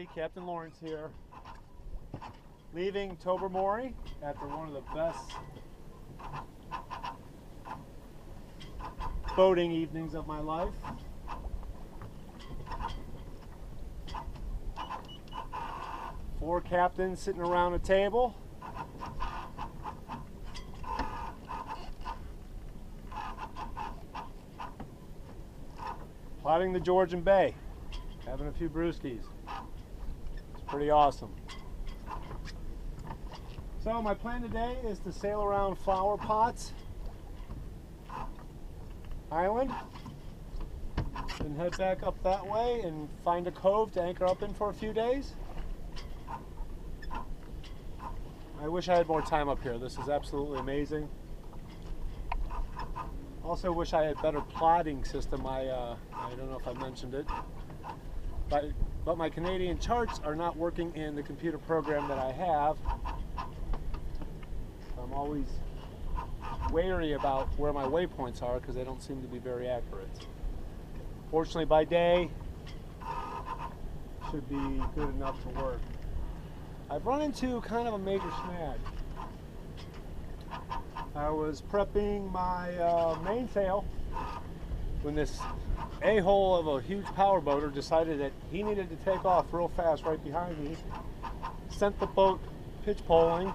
everybody, Captain Lawrence here. Leaving Tobermory after one of the best boating evenings of my life. Four captains sitting around a table. Plotting the Georgian Bay, having a few brewskis. It's pretty awesome. So my plan today is to sail around Flowerpot Island and head back up that way and find a cove to anchor up in for a few days. I wish I had more time up here. This is absolutely amazing. Also wish I had better plotting system. I don't know if I mentioned it, but my Canadian charts are not working in the computer program that I have. I'm always wary about where my waypoints are because they don't seem to be very accurate. Fortunately, by day, should be good enough to work. I've run into kind of a major snag. I was prepping my mainsail when this a-hole of a huge power boater decided that he needed to take off real fast right behind me. Sent the boat pitch poling.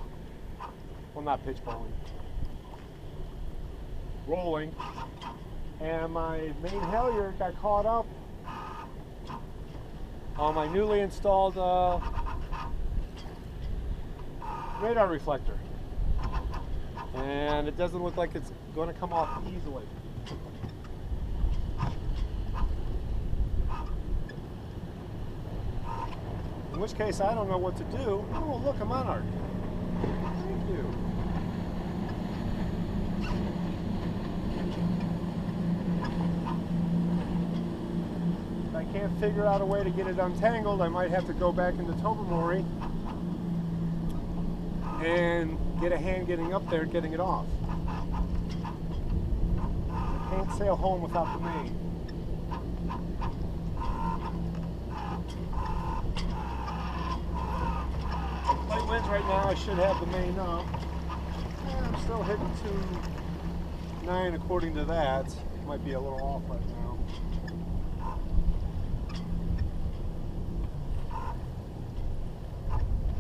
Well, not pitch poling. Rolling. And my main halyard got caught up on my newly installed radar reflector. And it doesn't look like it's going to come off easily. In which case, I don't know what to do. Oh, look, a monarch. Thank you. If I can't figure out a way to get it untangled, I might have to go back into Tobermory and get a hand getting up there and getting it off. I can't sail home without the main. Light winds right now, I should have the main up. And I'm still hitting 2.9 according to that. Might be a little off right now.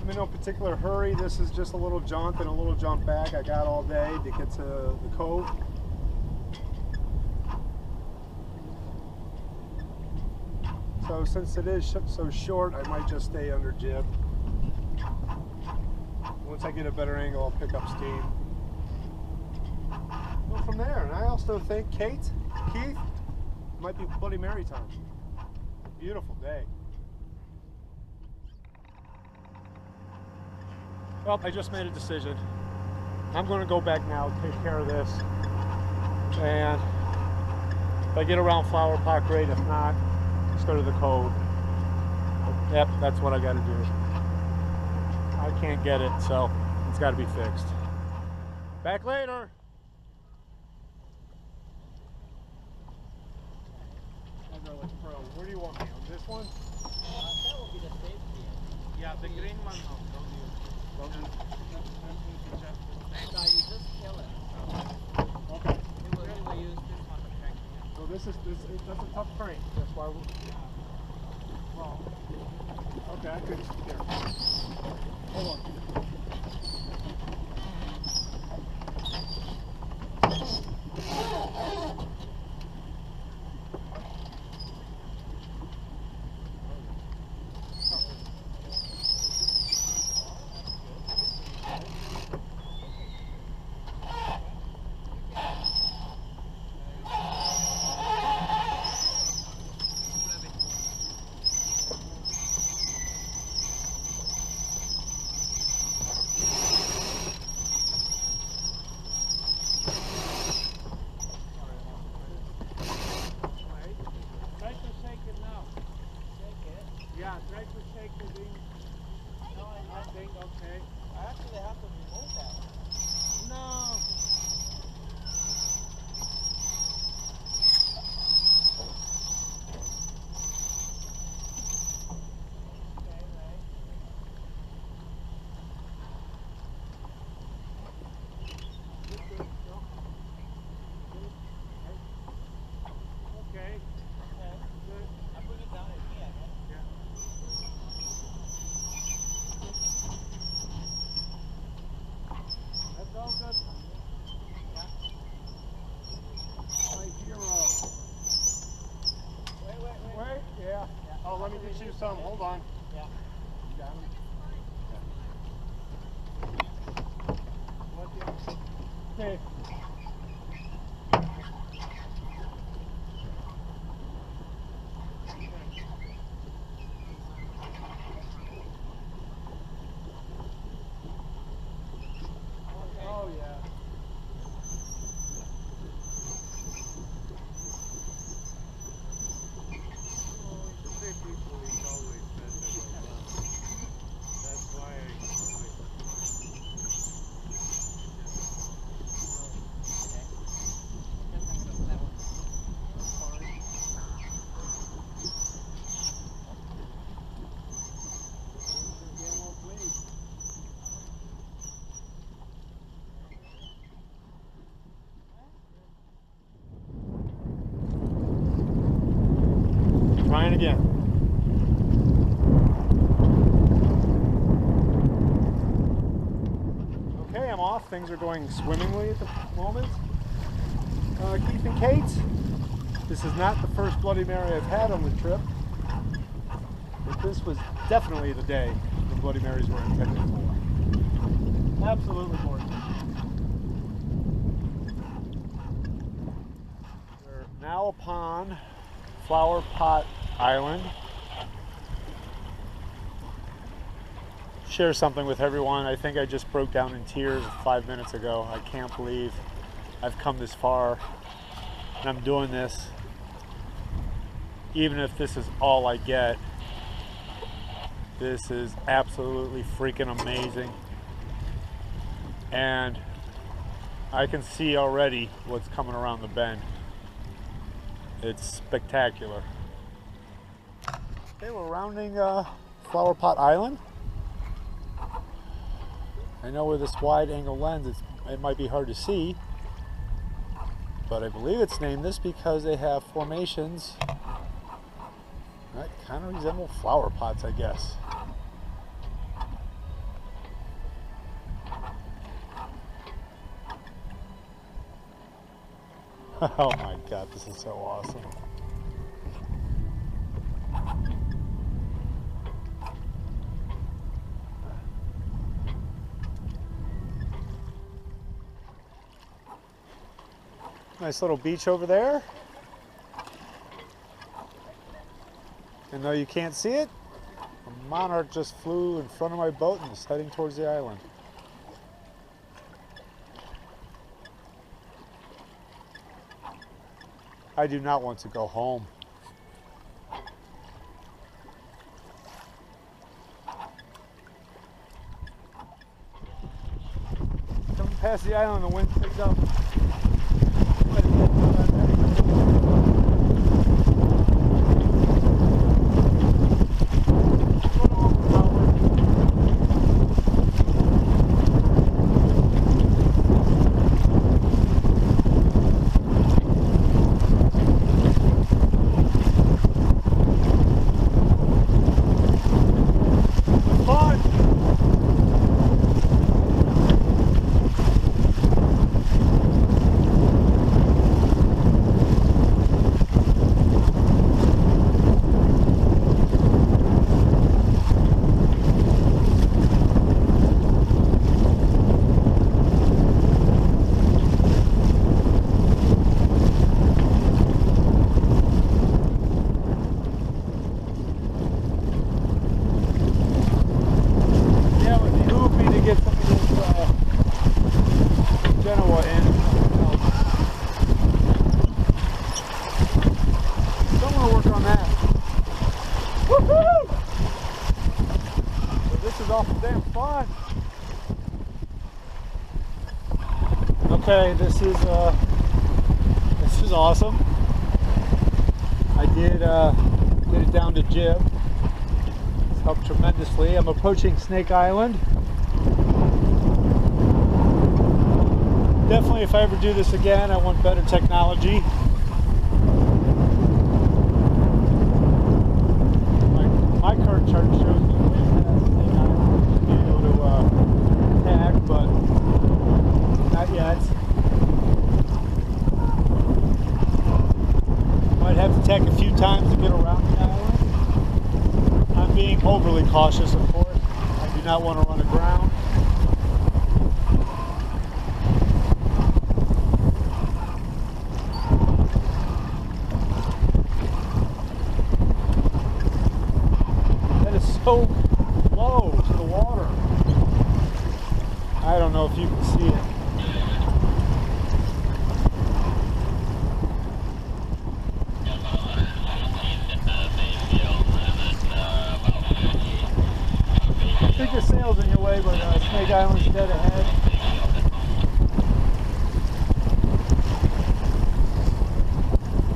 I'm in no particular hurry. This is just a little jaunt and a little jump back. I got all day to get to the cove. So since it is so short, I might just stay under jib. Once I get a better angle, I'll pick up steam. Well, from there, and I also think Keith, might be Bloody Mary time. Beautiful day. Well, I just made a decision. I'm going to go back now, take care of this. And if I get around Flowerpot, great. If not, just go to the cove. But, yep, that's what I got to do. I can't get it, so it's got to be fixed. Back later. Where do you want me? On this one? That will be the safety. Yeah, the green one now. No, you just kill it. Okay. We will use this one to crank it. So that's a tough crank. That's why we're... Well, okay, I could... Here. Hold on. again. Okay, I'm off. Things are going swimmingly at the moment. Keith and Kate, this is not the first Bloody Mary I've had on the trip, but this was definitely the day the Bloody Marys were intended for. Absolutely gorgeous. We're now upon Flowerpot Island. Share something with everyone. I think I just broke down in tears 5 minutes ago. I can't believe I've come this far and I'm doing this. Even if this is all I get, this is absolutely freaking amazing. And I can see already what's coming around the bend. It's spectacular. Okay, we're rounding Flowerpot Island. I know with this wide angle lens it might be hard to see, but I believe it's named this because they have formations that kind of resemble flower pots, I guess. Oh my God, this is so awesome. Nice little beach over there. And though you can't see it, a monarch just flew in front of my boat and is heading towards the island. I do not want to go home. Coming past the island, the wind picked up. Okay, this is awesome. I did get it down to jib. It's helped tremendously. I'm approaching Snake Island. Definitely, if I ever do this again, I want better technology. My current chart shows me way past Snake Island to be able to attack, but not yet. Might have to tack a few times to get around the island. I'm being overly cautious, of course. I do not want to run aground. That is so low to the water. I don't know if you can see it. I think the sail's in your way, but Snake Island's dead ahead.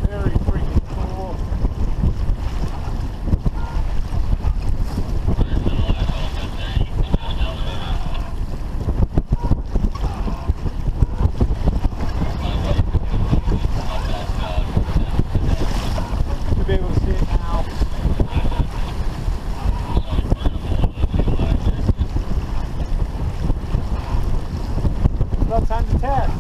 Very freaking cool. Should be able to see it now. Now time to tack.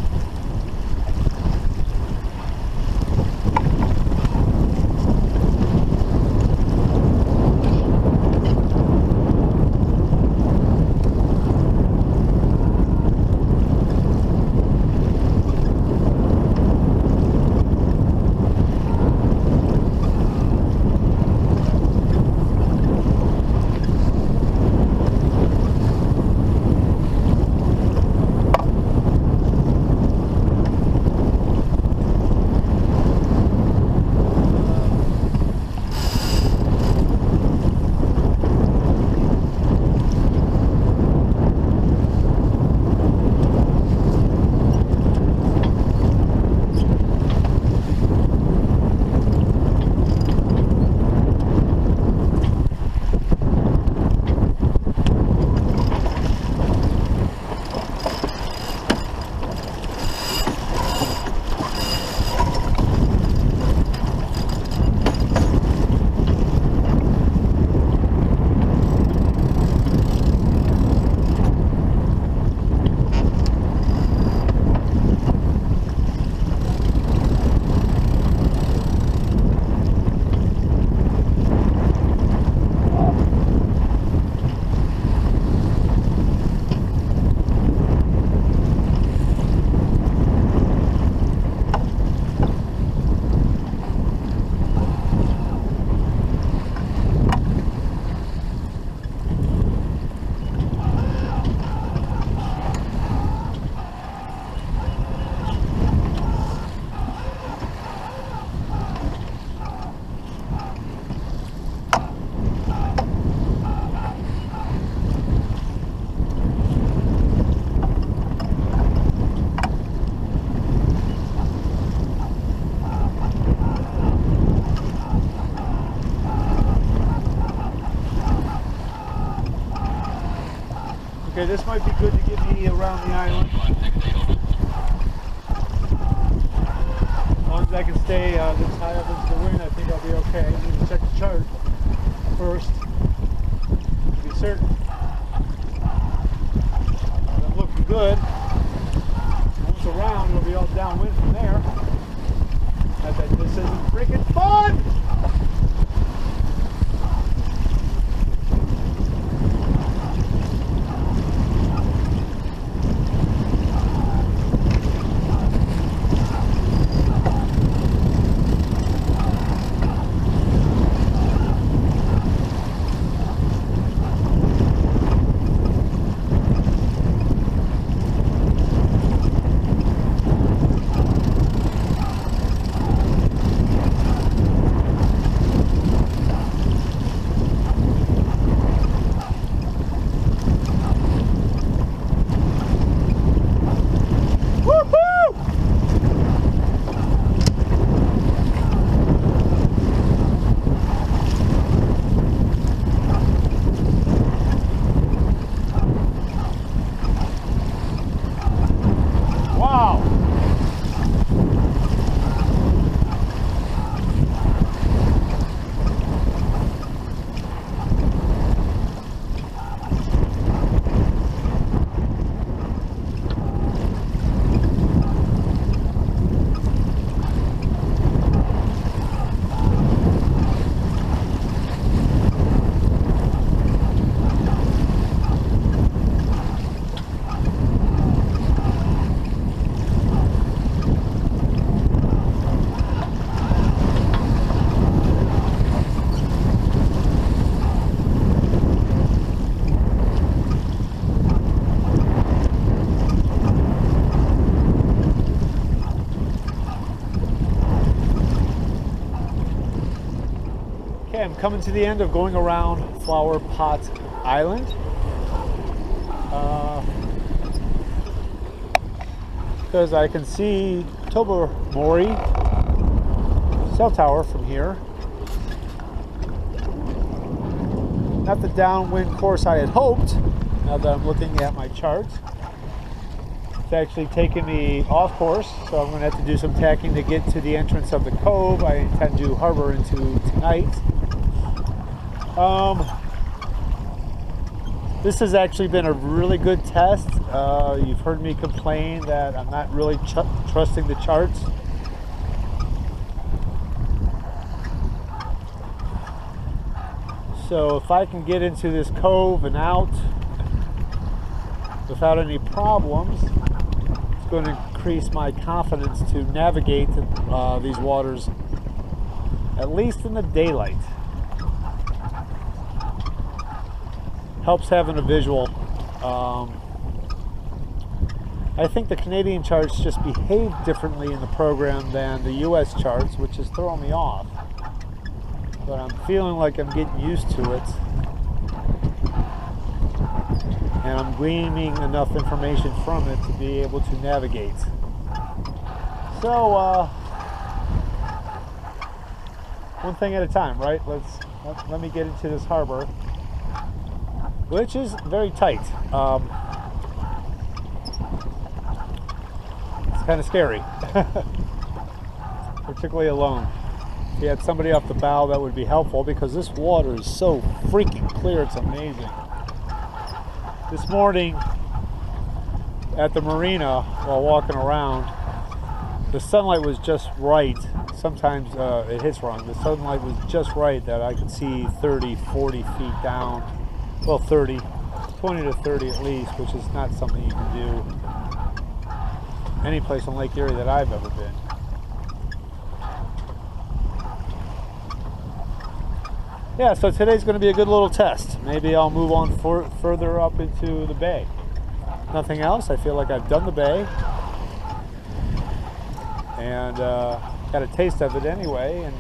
Okay, this might be good to get me around the island. As long as I can stay this high up into the wind, I think I'll be okay. I need to check the chart first to be certain. I'm looking good. Once around, we'll be all downwind from there. I bet this isn't freaking fun! Okay, I'm coming to the end of going around Flowerpot Island. Because I can see Tobermory cell tower from here. Not the downwind course I had hoped, now that I'm looking at my chart. It's actually taking me off course, so I'm going to have to do some tacking to get to the entrance of the cove I intend to harbor into tonight. This has actually been a really good test. You've heard me complain that I'm not really trusting the charts. So if I can get into this cove and out without any problems, it's going to increase my confidence to navigate these waters, at least in the daylight. Helps having a visual. I think the Canadian charts just behave differently in the program than the US charts, which is throwing me off. But I'm feeling like I'm getting used to it. And I'm gleaning enough information from it to be able to navigate. So, one thing at a time, right? Let me get into this harbor, which is very tight. It's kind of scary, particularly alone. If you had somebody off the bow, that would be helpful, because this water is so freaking clear, it's amazing. This morning at the marina, while walking around, the sunlight was just right. Sometimes it hits wrong. The sunlight was just right that I could see 30, 40 feet down. Well, 30, 20 to 30 at least, which is not something you can do any place on Lake Erie that I've ever been. Yeah, so today's going to be a good little test. Maybe I'll move on further up into the bay. Nothing else. I feel like I've done the bay. And got a taste of it anyway. And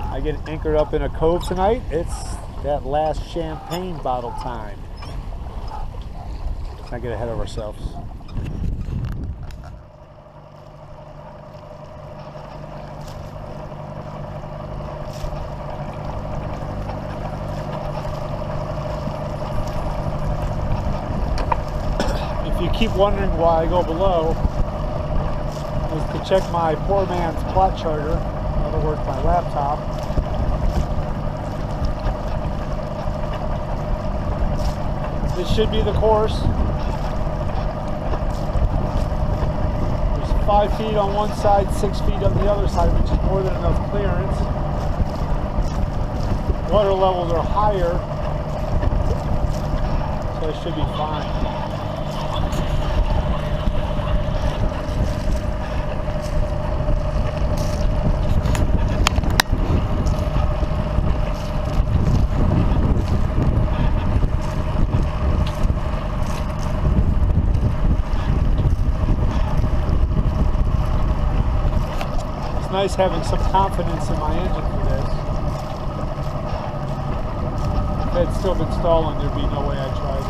I get anchored up in a cove tonight. It's that last champagne bottle time. Let's not get ahead of ourselves. If you keep wondering why I go below, is to check my poor man's plot charter, in other words, my laptop. This should be the course. There's 5 feet on one side, 6 feet on the other side, which is more than enough clearance. Water levels are higher, so it should be fine. Nice having some confidence in my engine for this. If it had still been stalling, there'd be no way I'd try this.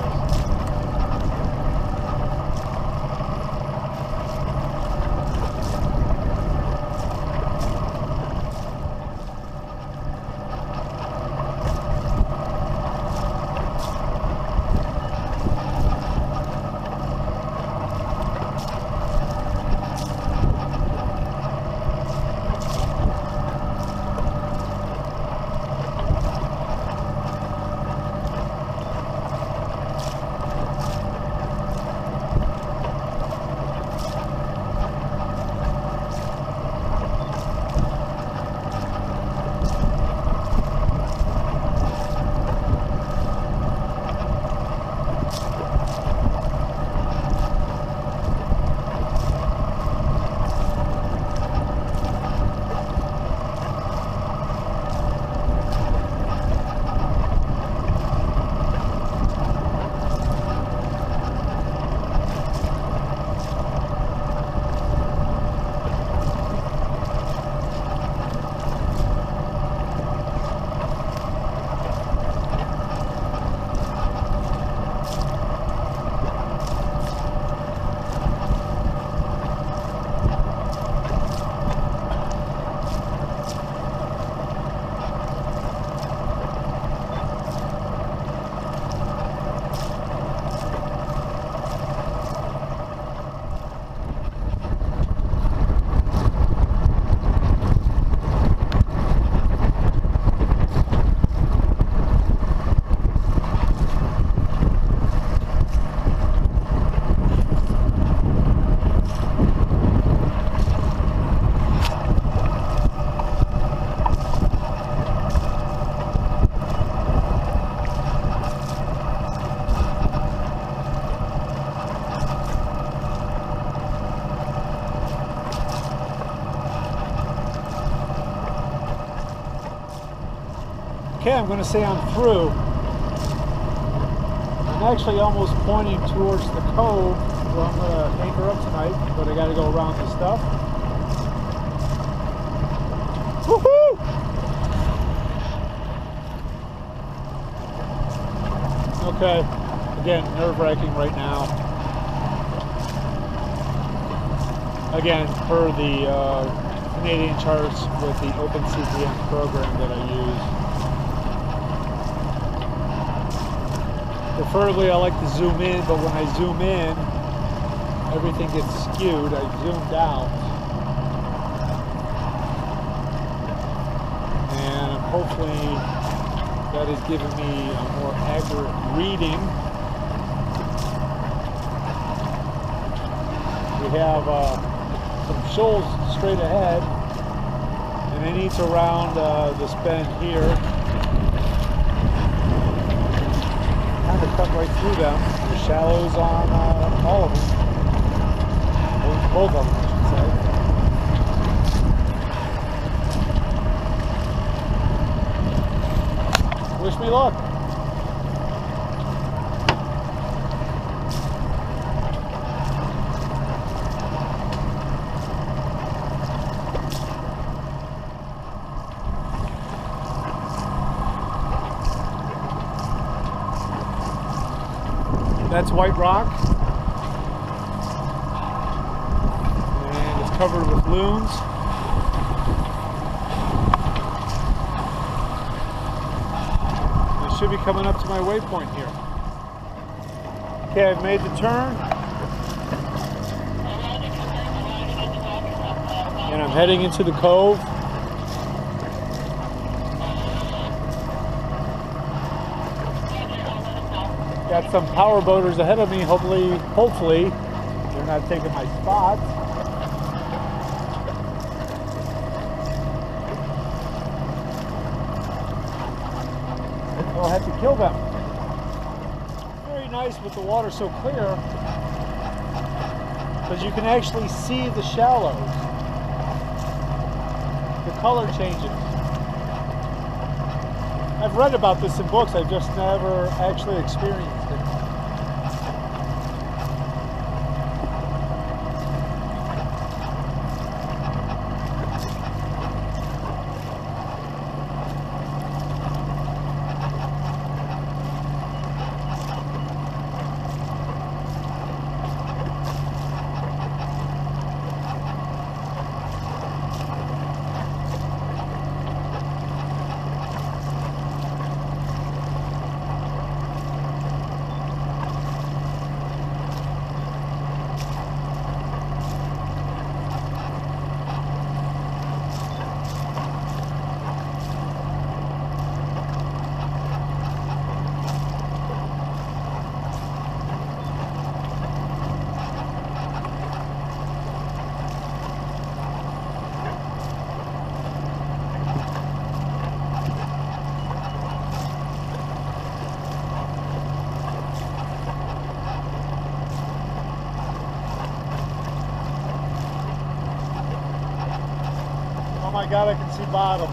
Okay, I'm going to say I'm through. I'm actually almost pointing towards the cove where I'm going to anchor up tonight, but I got to go around this stuff. Woohoo! Okay, again, nerve-wracking right now. Again, per the Canadian charts with the OpenCPM program that I use. Preferably I like to zoom in, but when I zoom in, everything gets skewed. I zoomed out. And hopefully that is giving me a more accurate reading. We have some shoals straight ahead, and I need to round this bend here. Kind of cut right through them. There's shallows on all of them. Both of them, I should say. Wish me luck. That's white rock, and it's covered with loons. I should be coming up to my waypoint here. Okay, I've made the turn, and I'm heading into the cove. Got some power boaters ahead of me. Hopefully they're not taking my spot. I'll have to kill them. Very nice with the water so clear, because you can actually see the shallows. The color changes. I've read about this in books, I've just never actually experienced it. Oh my God, I can see bottom.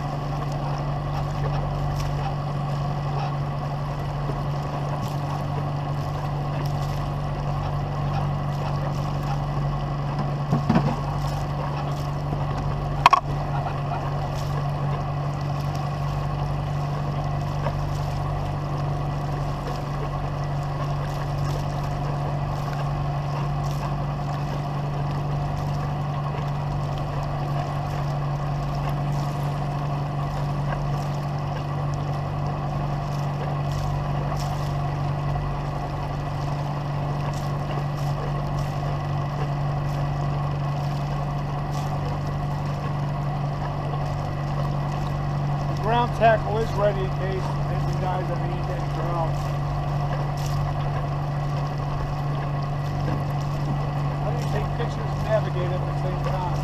Ground tackle is ready in case anything dies on the end of ground. I didn't take pictures and navigate at the same time.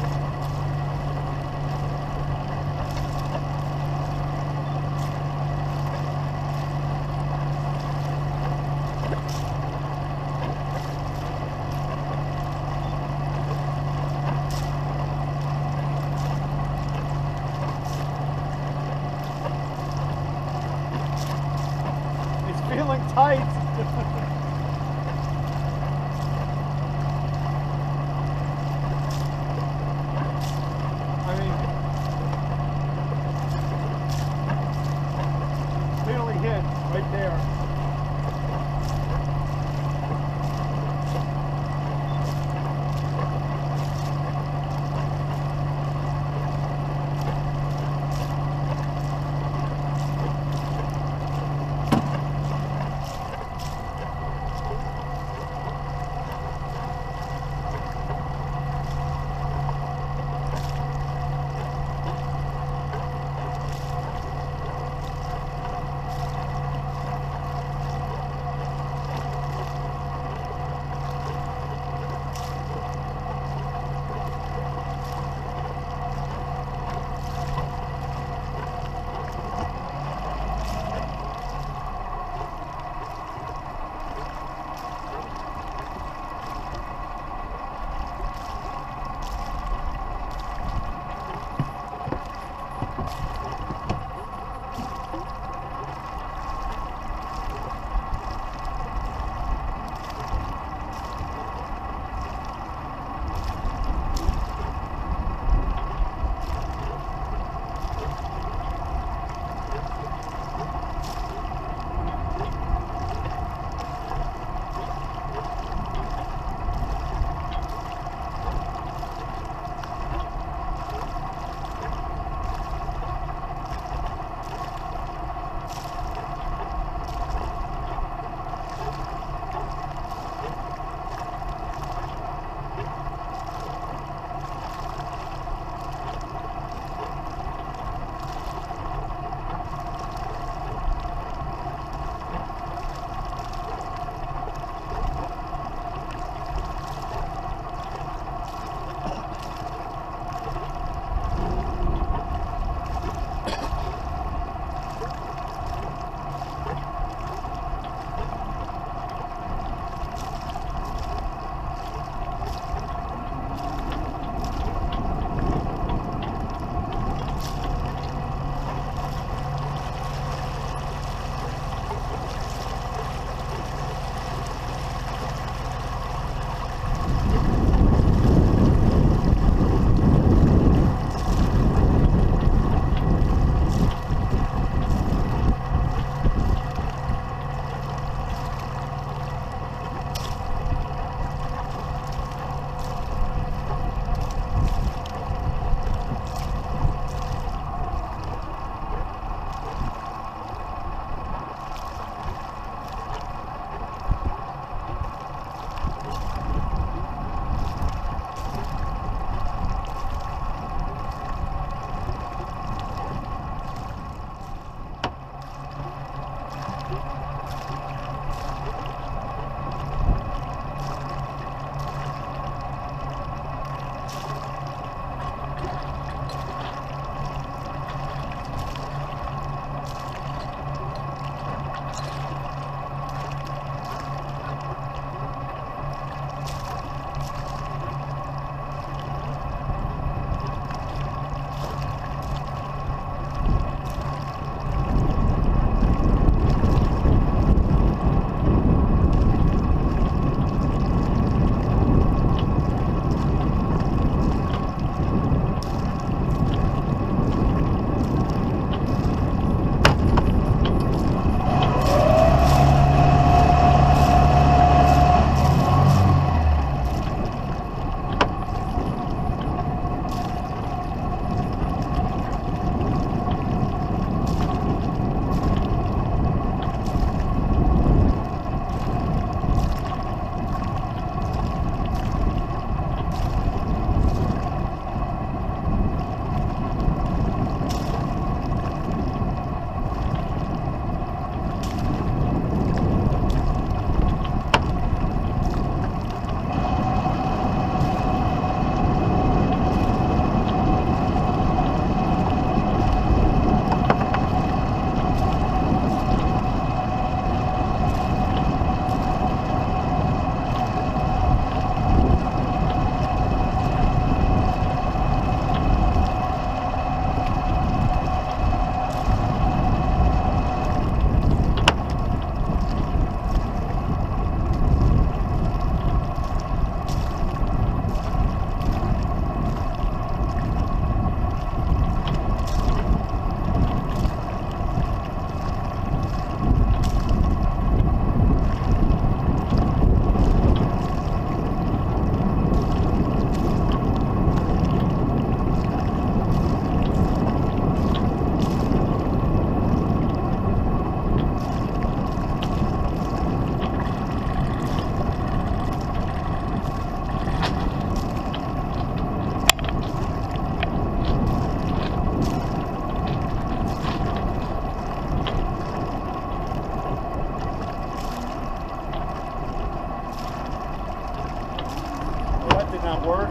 not work.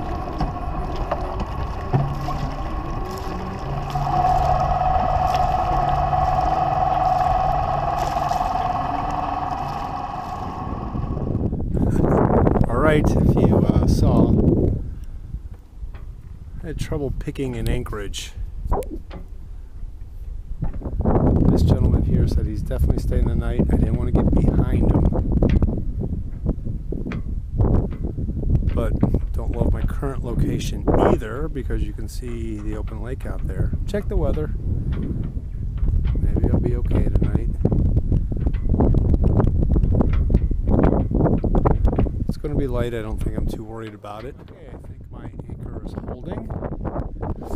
Alright, if you saw, I had trouble picking an anchorage. This gentleman here said he's definitely staying the night. I didn't want to get behind him, but don't love my current location either because you can see the open lake out there. Check the weather. Maybe I'll be okay tonight. It's going to be light. I don't think I'm too worried about it. Okay, I think my anchor is holding.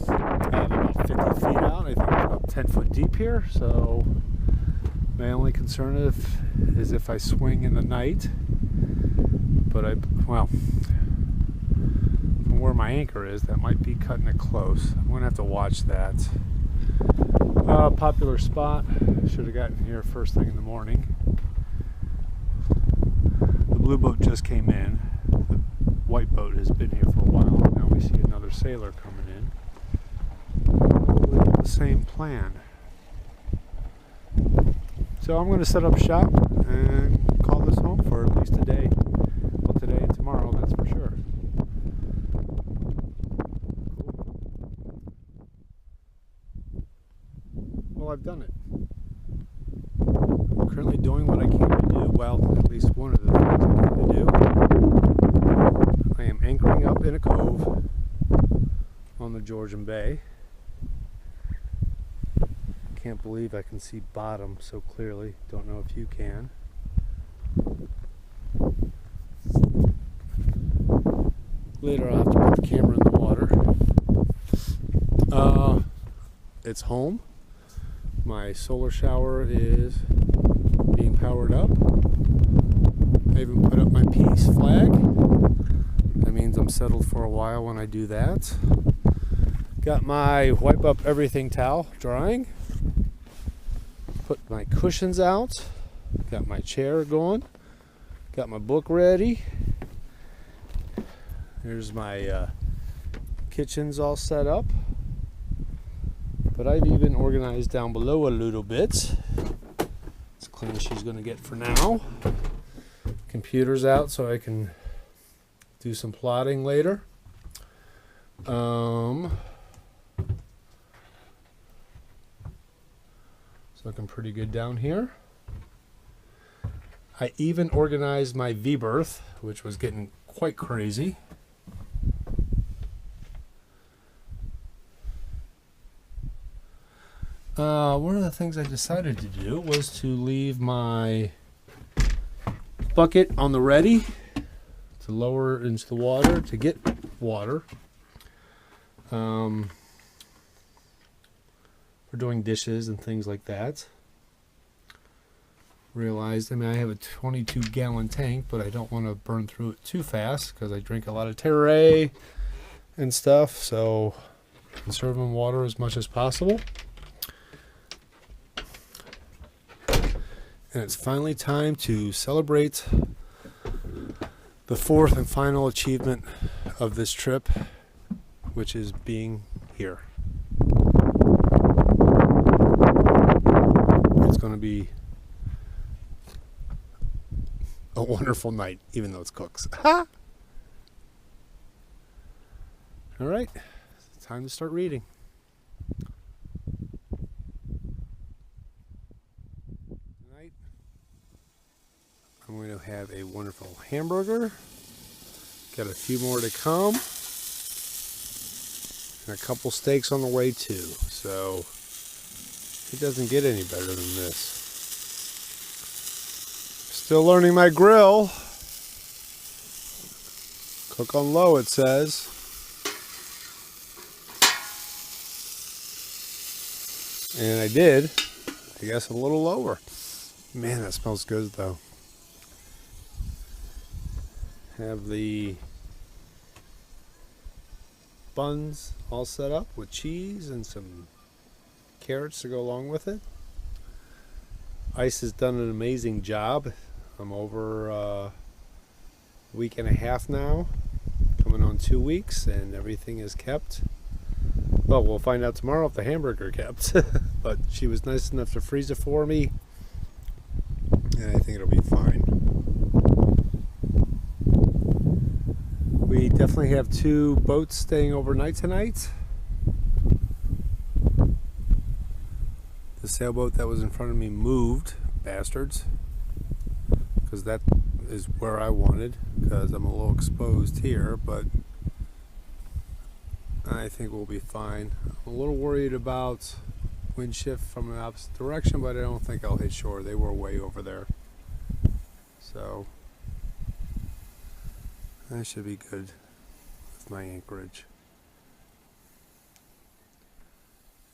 I have about 50 feet out. I think it's about 10 foot deep here. So my only concern is if I swing in the night. But well, from where my anchor is, that might be cutting it close. I'm going to have to watch that. Popular spot. Should have gotten here first thing in the morning. The blue boat just came in. The white boat has been here for a while. Now we see another sailor coming in. Probably the same plan. So I'm going to set up shop and call this home for at least a day. Well, today and tomorrow, that's for sure. Well, I've done it. I'm currently doing what I came to do. Well, at least one of the things I came to do. I am anchoring up in a cove on the Georgian Bay. Can't believe I can see bottom so clearly. Don't know if you can. Later I'll have to put the camera in the water. It's home. My solar shower is being powered up. I even put up my peace flag. That means I'm settled for a while when I do that. Got my wipe up everything towel drying. Put my cushions out. Got my chair going. Got my book ready. Here's my kitchens all set up. But I've even organized down below a little bit. As clean as she's going to get for now. Computer's out so I can do some plotting later. It's looking pretty good down here. I even organized my V-berth, which was getting quite crazy. One of the things I decided to do was to leave my bucket on the ready to lower into the water to get water. For doing dishes and things like that. Realized, I have a 22-gallon tank, but I don't want to burn through it too fast because I drink a lot of Terray and stuff, so conserving water as much as possible. And it's finally time to celebrate the fourth and final achievement of this trip, which is being here. It's going to be a wonderful night, even though it's cooks. All right, it's time to start reading. Tonight, I'm going to have a wonderful hamburger. Got a few more to come. And a couple steaks on the way too. So it doesn't get any better than this. Still learning my grill. Cook on low, it says. And I did. I guess a little lower. Man, that smells good though. Have the buns all set up with cheese and some carrots to go along with it. Ice has done an amazing job. I'm over a week and a half now, coming on 2 weeks and everything is kept. Well, we'll find out tomorrow if the hamburger kept. But she was nice enough to freeze it for me, and I think it'll be fine. We definitely have 2 boats staying overnight tonight. The sailboat that was in front of me moved, bastards, because that is where I wanted, because I'm a little exposed here, but I think we'll be fine. I'm a little worried about wind shift from the opposite direction, but I don't think I'll hit shore. They were way over there. So I should be good with my anchorage.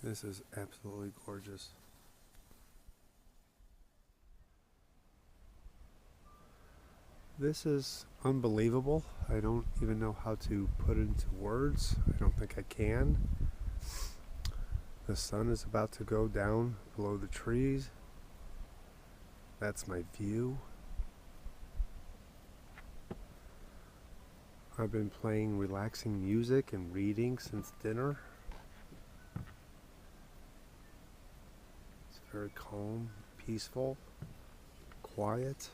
This is absolutely gorgeous. This is unbelievable. I don't even know how to put it into words. I don't think I can. The sun is about to go down below the trees. That's my view. I've been playing relaxing music and reading since dinner. It's very calm, peaceful, quiet.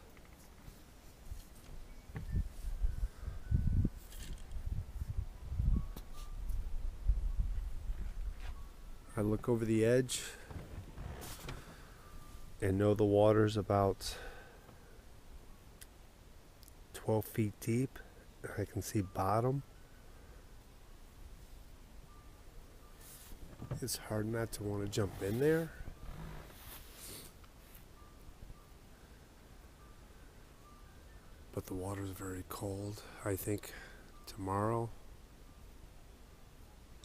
I look over the edge and know the water's about 12 feet deep. I can see bottom. It's hard not to want to jump in there. But the water's very cold. I think tomorrow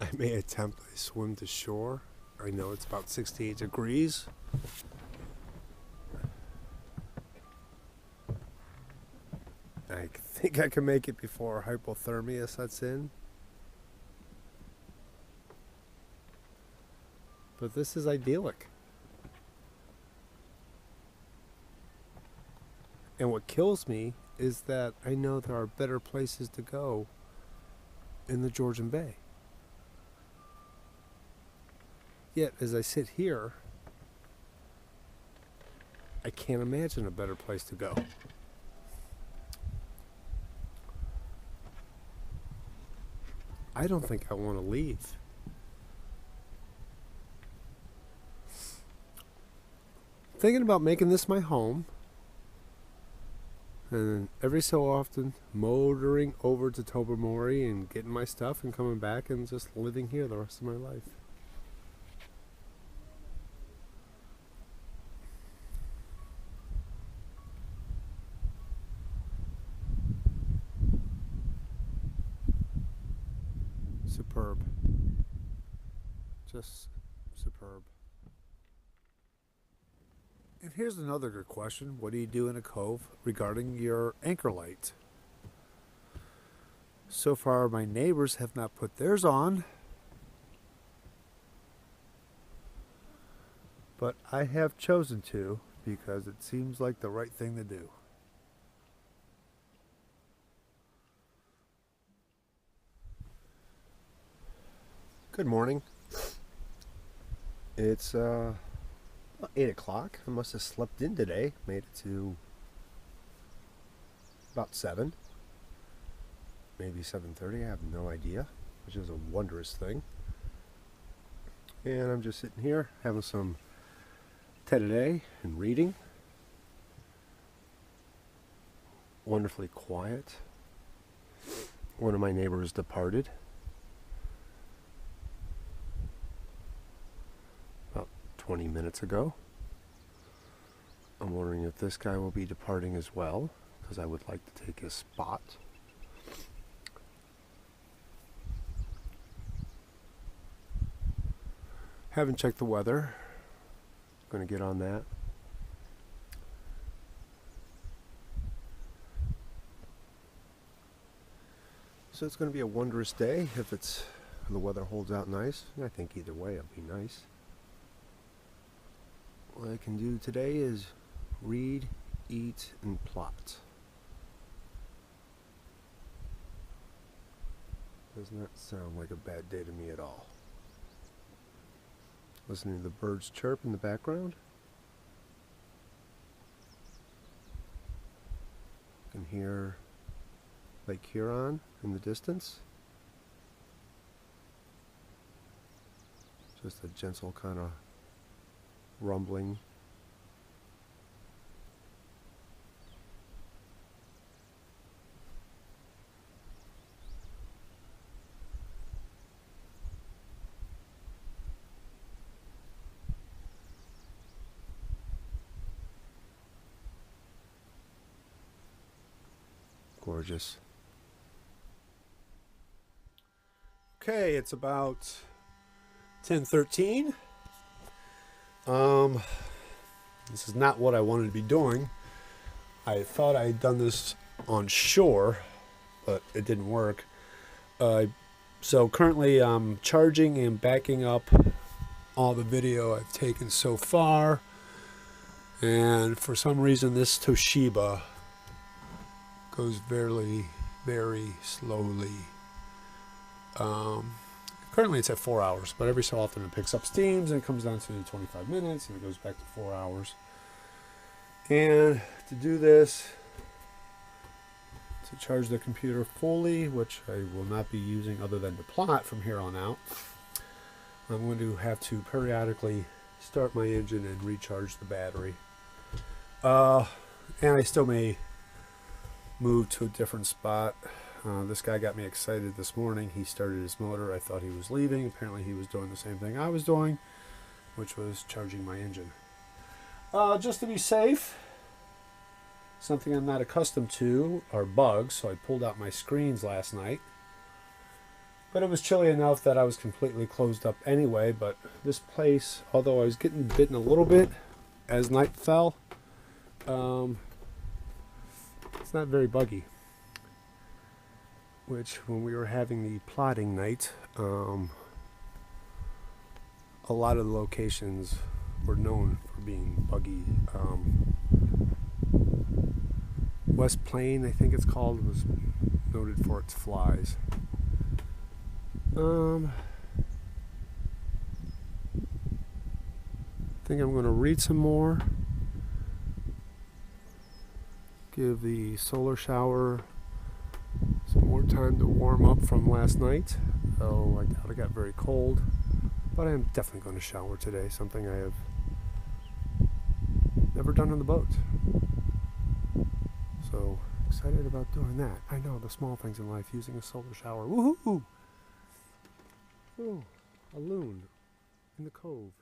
I may attempt a swim to shore. I know it's about 68 degrees. I think I can make it before hypothermia sets in. But this is idyllic. And what kills me is that I know there are better places to go in the Georgian Bay. Yet, as I sit here, I can't imagine a better place to go. I don't think I want to leave. Thinking about making this my home, and then every so often motoring over to Tobermory and getting my stuff and coming back and just living here the rest of my life. Superb. Just superb. And here's another good question. What do you do in a cove regarding your anchor light? So far, my neighbors have not put theirs on, but I have chosen to because it seems like the right thing to do. Good morning. It's 8 o'clock. I must have slept in today. Made it to about 7. Maybe 7:30. I have no idea, which is a wondrous thing. And I'm just sitting here having some tea and reading. Wonderfully quiet. One of my neighbors departed. 20 minutes ago. I'm wondering if this guy will be departing as well, because I would like to take his spot. Haven't checked the weather. Going to get on that. So it's going to be a wondrous day if the weather holds out nice. I think either way it'll be nice. What I can do today is read, eat, and plot. Does not sound like a bad day to me at all. Listening to the birds chirp in the background. You can hear Lake Huron in the distance. Just a gentle kind of rumbling. Gorgeous. Okay, it's about 10:13. This is not what I wanted to be doing. I thought I had done this on shore, but it didn't work. So currently I'm charging and backing up all the video I've taken so far. And for some reason this Toshiba goes very, very slowly. Currently it's at 4 hours, but every so often it picks up steams and it comes down to 25 minutes and it goes back to 4 hours. And to do this, to charge the computer fully, which I will not be using other than to plot from here on out, I'm going to have to periodically start my engine and recharge the battery. And I still may move to a different spot. This guy got me excited this morning. He started his motor. I thought he was leaving. Apparently he was doing the same thing I was doing, which was charging my engine. Just to be safe, something I'm not accustomed to are bugs, so I pulled out my screens last night. But it was chilly enough that I was completely closed up anyway. But this place, although I was getting bitten a little bit as night fell, it's not very buggy. Which, when we were having the plotting night, a lot of the locations were known for being buggy. West Plain, I think it's called, was noted for its flies. I think I'm going to read some more. Give the solar shower some more time to warm up from last night. Oh, I doubt it got very cold, but I am definitely going to shower today, something I have never done on the boat. So excited about doing that. I know, the small things in life, using a solar shower. Woohoo! Oh, a loon in the cove.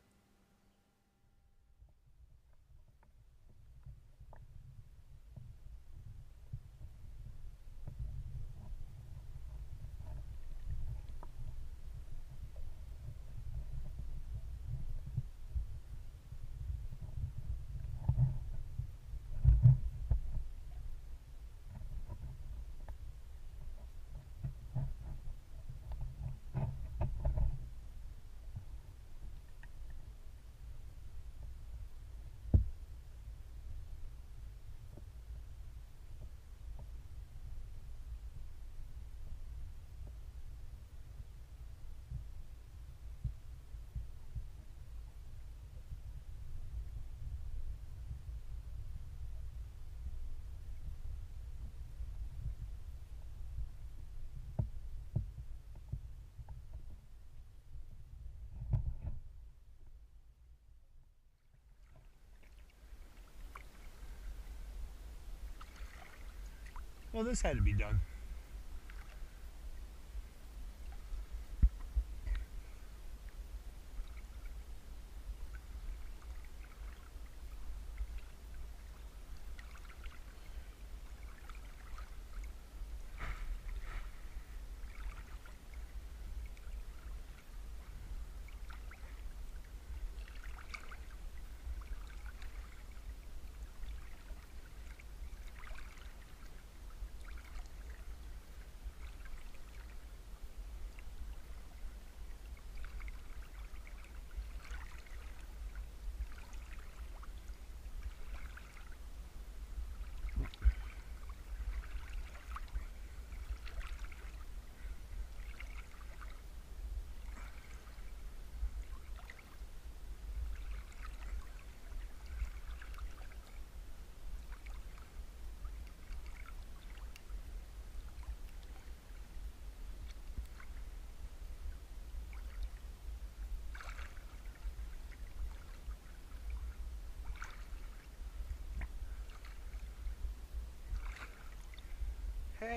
Well, this had to be done.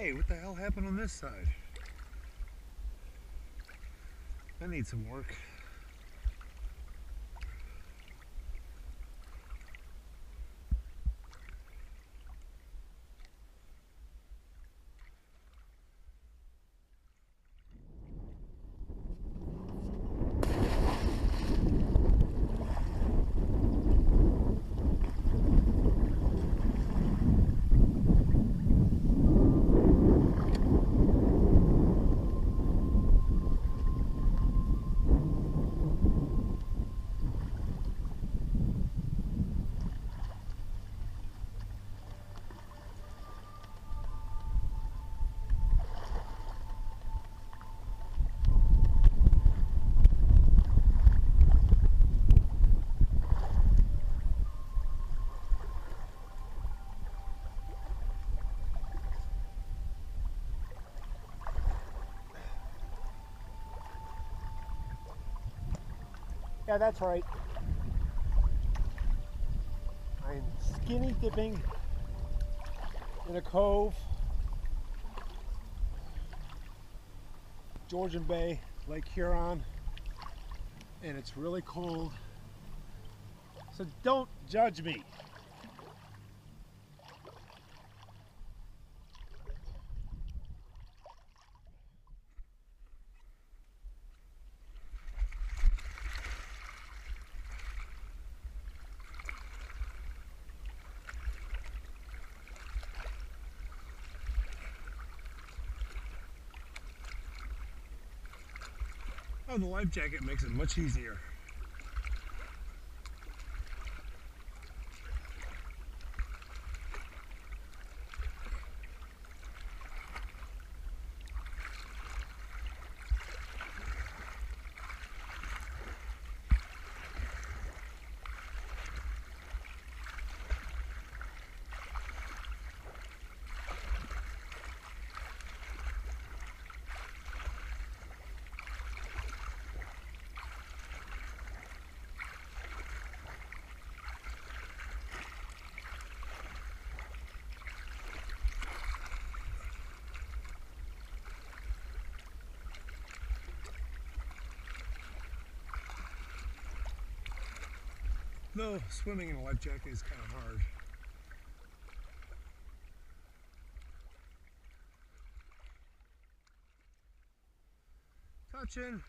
Hey, what the hell happened on this side? That needs some work. Yeah, that's right. I'm skinny dipping in a cove, Georgian Bay, Lake Huron, and it's really cold. So don't judge me. Oh, the life jacket makes it much easier. Though swimming in a life jacket is kind of hard. Touching.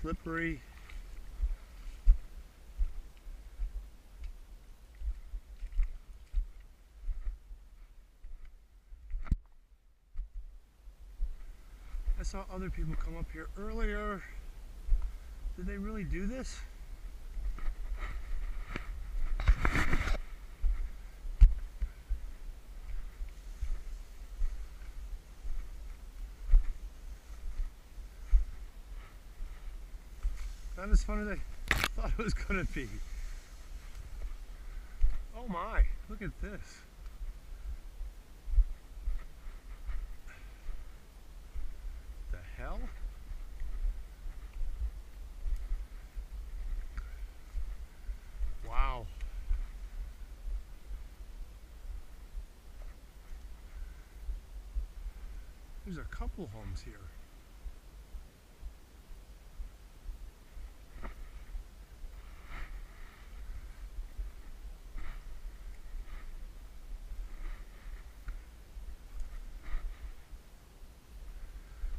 Slippery. I saw other people come up here earlier. Did they really do this? Not as fun as I thought it was going to be. Oh my, look at this. The hell? Wow. There's a couple homes here.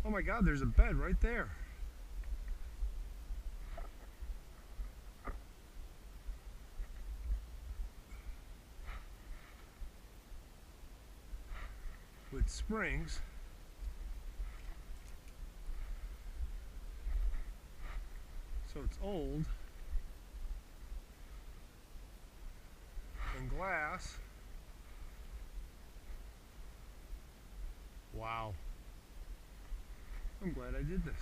Oh my God, there's a bed right there. With springs. So it's old. And glass. Wow. I'm glad I did this.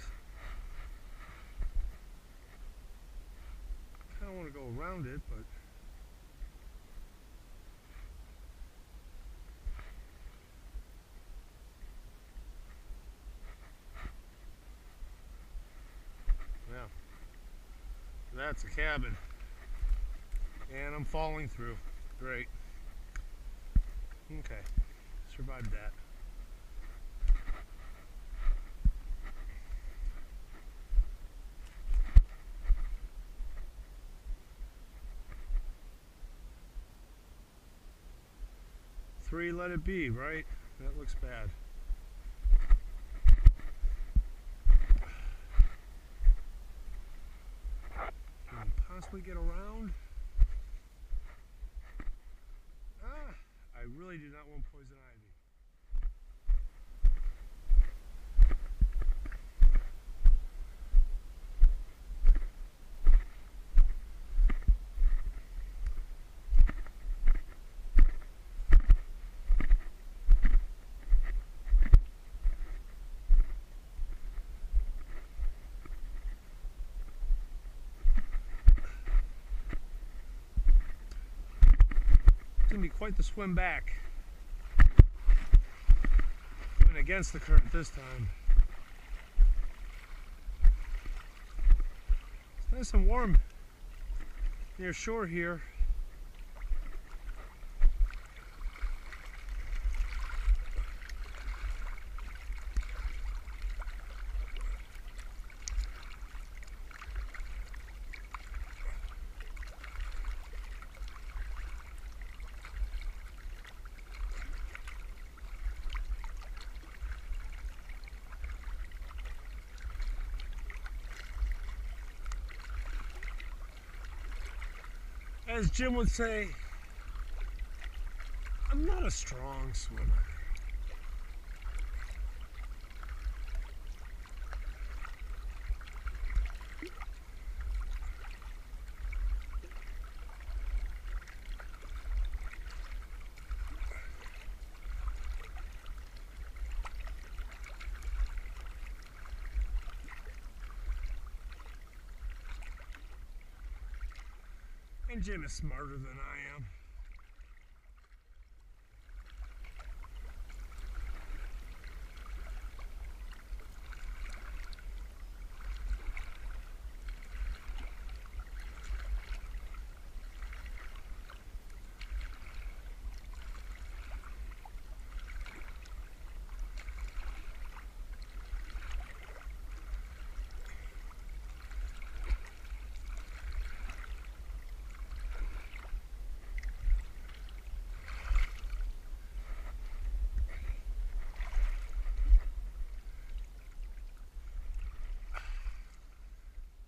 around it, but yeah, that's a cabin, and I'm falling through. Great. Okay, survived that. Three, let it be, right? That looks bad. Can we possibly get around? Ah, I really do not want poison ivy. It's going to be quite the swim back. Going against the current this time. It's nice and warm near shore here. As Jim would say, I'm not a strong swimmer. And Jim is smarter than I am.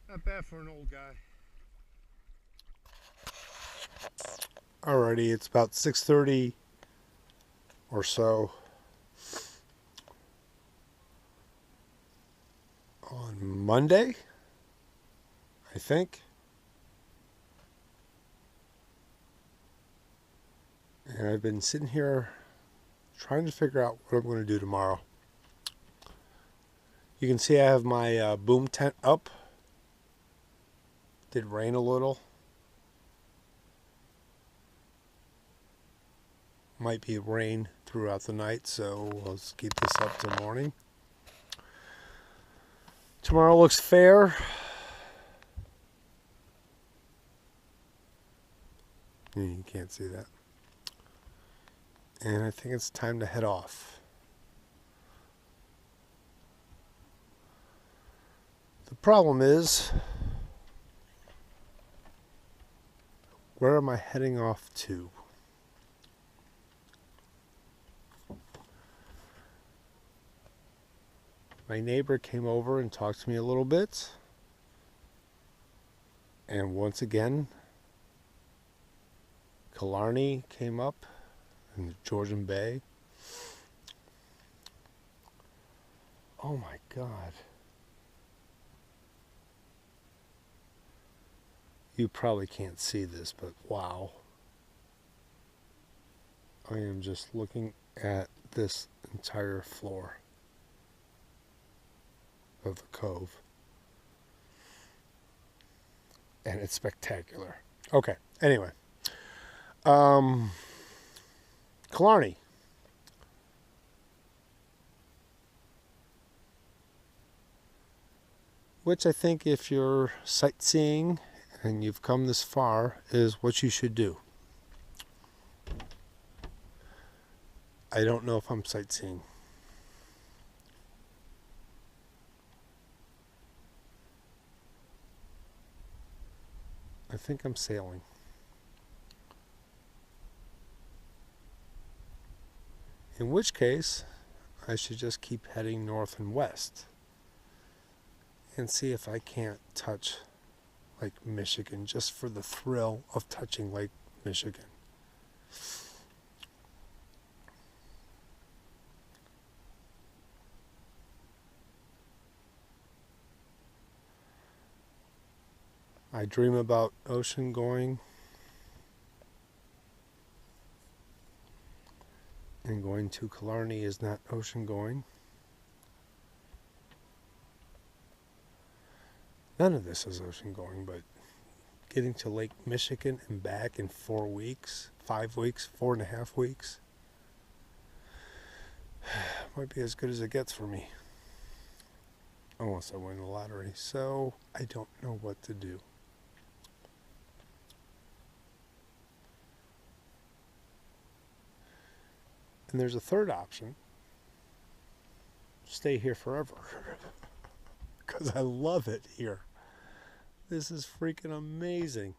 Not bad for an old guy. Alrighty, it's about 6:30 or so on Monday, I think. And I've been sitting here trying to figure out what I'm going to do tomorrow. You can see I have my boom tent up. Did rain a little. Might be rain throughout the night, so let's keep this up till morning. Tomorrow looks fair. You can't see that. And I think it's time to head off. The problem is, where am I heading off to? My neighbor came over and talked to me a little bit. And once again, Killarney came up in the Georgian Bay. Oh my God. You probably can't see this, but wow. I am just looking at this entire floor of the cove. And it's spectacular. Okay. Anyway. Killarney. Which I think if you're sightseeing and you've come this far is what you should do. I don't know if I'm sightseeing. I think I'm sailing. In which case, I should just keep heading north and west and see if I can't touch Lake Michigan just for the thrill of touching Lake Michigan. I dream about ocean going and going to Killarney is not ocean going. None of this is ocean going, but getting to Lake Michigan and back in 4 weeks, 5 weeks, 4.5 weeks might be as good as it gets for me. Unless I win the lottery. So I don't know what to do. And there's a third option. Stay here forever. Because I love it here. This is freaking amazing.